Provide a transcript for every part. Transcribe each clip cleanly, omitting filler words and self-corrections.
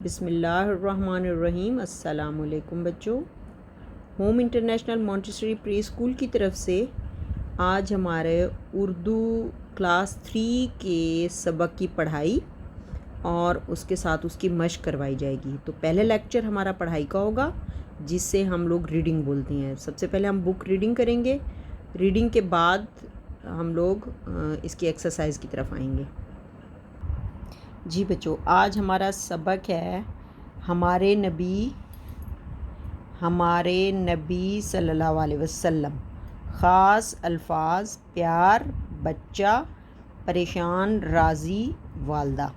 بسم اللہ الرحمن الرحیم۔ السلام علیکم بچوں، home international Montessori pre school کی طرف سے آج ہمارے اردو کلاس 3 کے سبق کی پڑھائی اور اس کے ساتھ اس کی مشق کروائی جائے گی۔ تو پہلے لیکچر ہمارا پڑھائی کا ہوگا جس سے ہم لوگ ریڈنگ بولتے ہیں۔ سب سے پہلے ہم بک ریڈنگ کریں گے، ریڈنگ کے بعد ہم لوگ اس کی ایکسرسائز کی طرف آئیں گے۔ جی بچوں، آج ہمارا سبق ہے ہمارے نبی صلی اللہ علیہ وسلم، خاص الفاظ، پیار، بچہ، پریشان، راضی، والدہ۔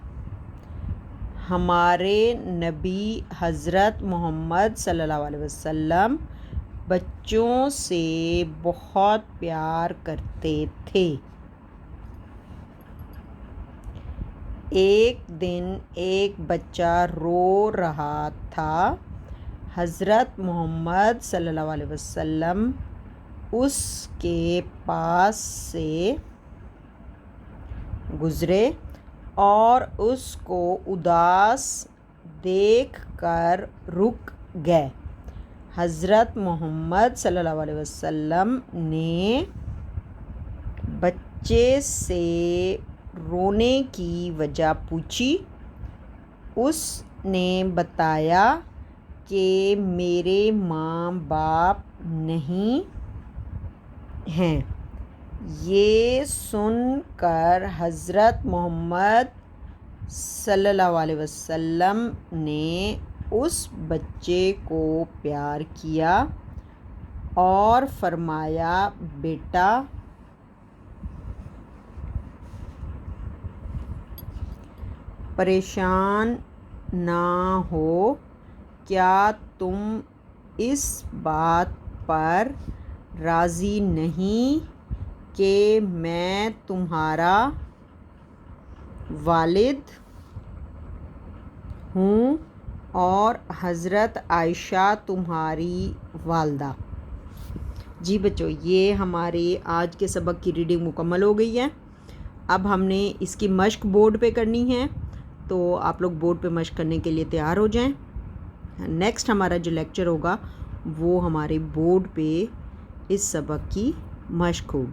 ہمارے نبی حضرت محمد صلی اللہ علیہ وسلم بچوں سے بہت پیار کرتے تھے۔ ایک دن ایک بچہ رو رہا تھا۔ حضرت محمد صلی اللہ علیہ وسلم اس کے پاس سے گزرے اور اس کو اداس دیکھ کر رک گئے۔ حضرت محمد صلی اللہ علیہ وسلم نے بچے سے رونے کی وجہ پوچھی۔ اس نے بتایا کہ میرے ماں باپ نہیں ہیں۔ یہ سن کر حضرت محمد صلی اللہ علیہ وسلم نے اس بچے کو پیار کیا اور فرمایا، بیٹا پریشان نہ ہو، کیا تم اس بات پر راضی نہیں کہ میں تمہارا والد ہوں اور حضرت عائشہ تمہاری والدہ؟ جی بچوں، یہ ہمارے آج کے سبق کی ریڈنگ مکمل ہو گئی ہے۔ اب ہم نے اس کی مشق بورڈ پہ کرنی ہے، تو آپ لوگ بورڈ پہ مشق کرنے کے لیے تیار ہو جائیں۔ نیکسٹ ہمارا جو لیکچر ہوگا وہ ہمارے بورڈ پہ اس سبق کی مشق ہوگی۔